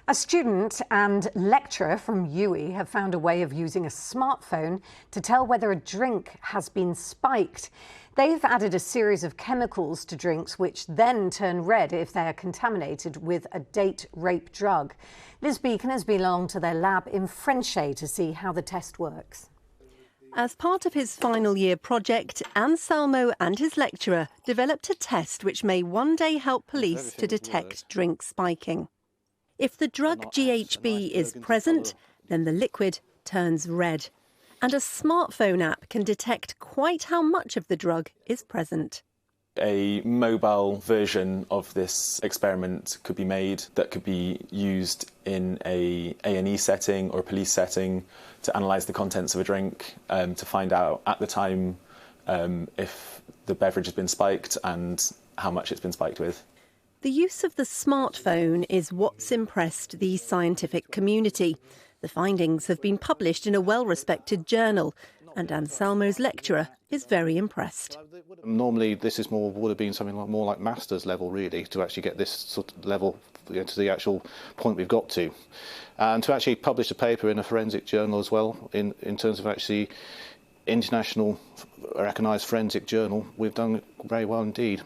A student and lecturer from UWE have found a way of using a smartphone to tell whether a drink has been spiked. They've added a series of chemicals to drinks which then turn red if they are contaminated with a date rape drug. Liz Beacon has been along to their lab in Frenchay to see how the test works. As part of his final year project, Anselmo and his lecturer developed a test which may one day help police to detect drink spiking. If the drug GHB is present, then the liquid turns red. And a smartphone app can detect quite how much of the drug is present. A mobile version of this experiment could be made that could be used in a A&E setting or a police setting to analyse the contents of a drink, to find out at the time if the beverage has been spiked and how much it's been spiked with. The use of the smartphone is what's impressed the scientific community. The findings have been published in a well-respected journal, and Anselmo's lecturer is very impressed. Normally this would have been something more like master's level, really, to actually get this sort of level to the actual point we've got to. And to actually publish a paper in a forensic journal as well, in terms of actually international recognised forensic journal, we've done very well indeed.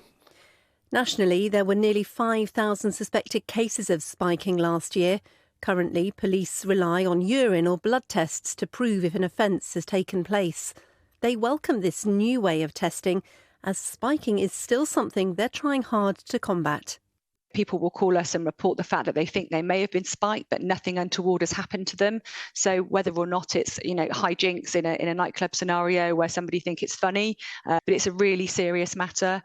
Nationally, there were nearly 5,000 suspected cases of spiking last year. Currently, police rely on urine or blood tests to prove if an offence has taken place. They welcome this new way of testing, as spiking is still something they're trying hard to combat. People will call us and report the fact that they think they may have been spiked, but nothing untoward has happened to them. So whether or not it's, hijinks in a nightclub scenario where somebody think it's funny, but it's a really serious matter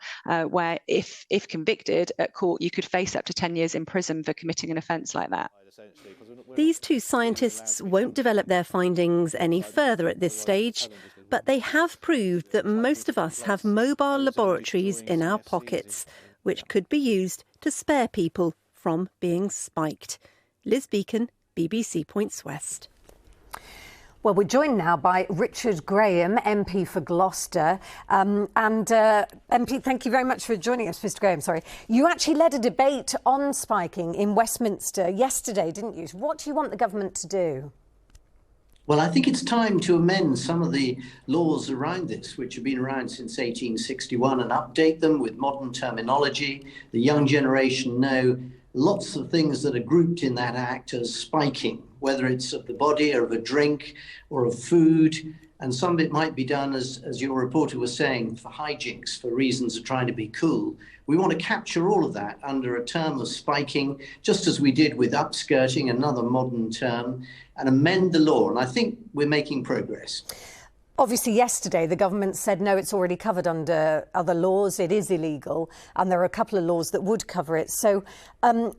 where if convicted at court, you could face up to 10 years in prison for committing an offence like that. These two scientists won't develop their findings any further at this stage, but they have proved that most of us have mobile laboratories in our pockets, which could be used to spare people from being spiked. Liz Beacon, BBC Points West. Well, we're joined now by Richard Graham, MP for Gloucester. MP, thank you very much for joining us, Mr Graham, sorry. You actually led a debate on spiking in Westminster yesterday, didn't you? What do you want the government to do? Well, I think it's time to amend some of the laws around this, which have been around since 1861, and update them with modern terminology. The young generation know lots of things that are grouped in that act as spiking, whether it's of the body or of a drink or of food. And some of it might be done, as your reporter was saying, for hijinks, for reasons of trying to be cool. We want to capture all of that under a term of spiking, just as we did with upskirting, another modern term, and amend the law. And I think we're making progress. Obviously, yesterday, the government said, no, it's already covered under other laws. It is illegal. And there are a couple of laws that would cover it. So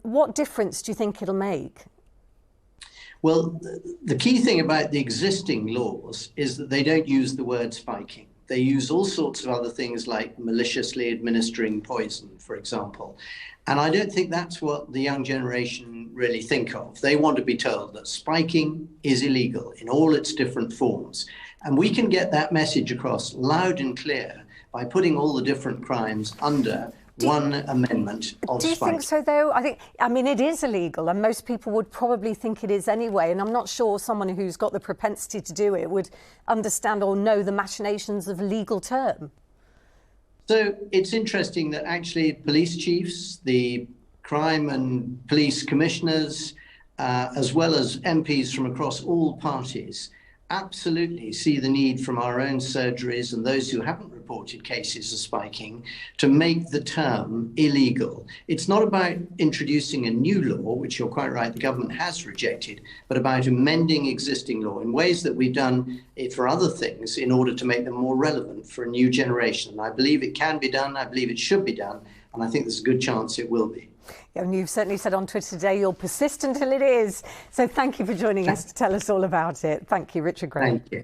what difference do you think it'll make? Well, the key thing about the existing laws is that they don't use the word spiking. They use all sorts of other things like maliciously administering poison, for example. And I don't think that's what the young generation really think of. They want to be told that spiking is illegal in all its different forms. And we can get that message across loud and clear by putting all the different crimes under one amendment of spiking. Do you think so, though? I mean, it is illegal, and most people would probably think it is anyway, and I'm not sure someone who's got the propensity to do it would understand or know the machinations of a legal term. So it's interesting that actually police chiefs, the crime and police commissioners, as well as MPs from across all parties, absolutely see the need from our own surgeries and those who haven't reported cases of spiking to make the term illegal. It's not about introducing a new law, which you're quite right, the government has rejected, but about amending existing law in ways that we've done it for other things in order to make them more relevant for a new generation. And I believe it can be done, I believe it should be done, and I think there's a good chance it will be. Yeah, and you've certainly said on Twitter today you'll persist until it is. So thank you for joining us to tell us all about it. Thank you, Richard Graham. Thank you.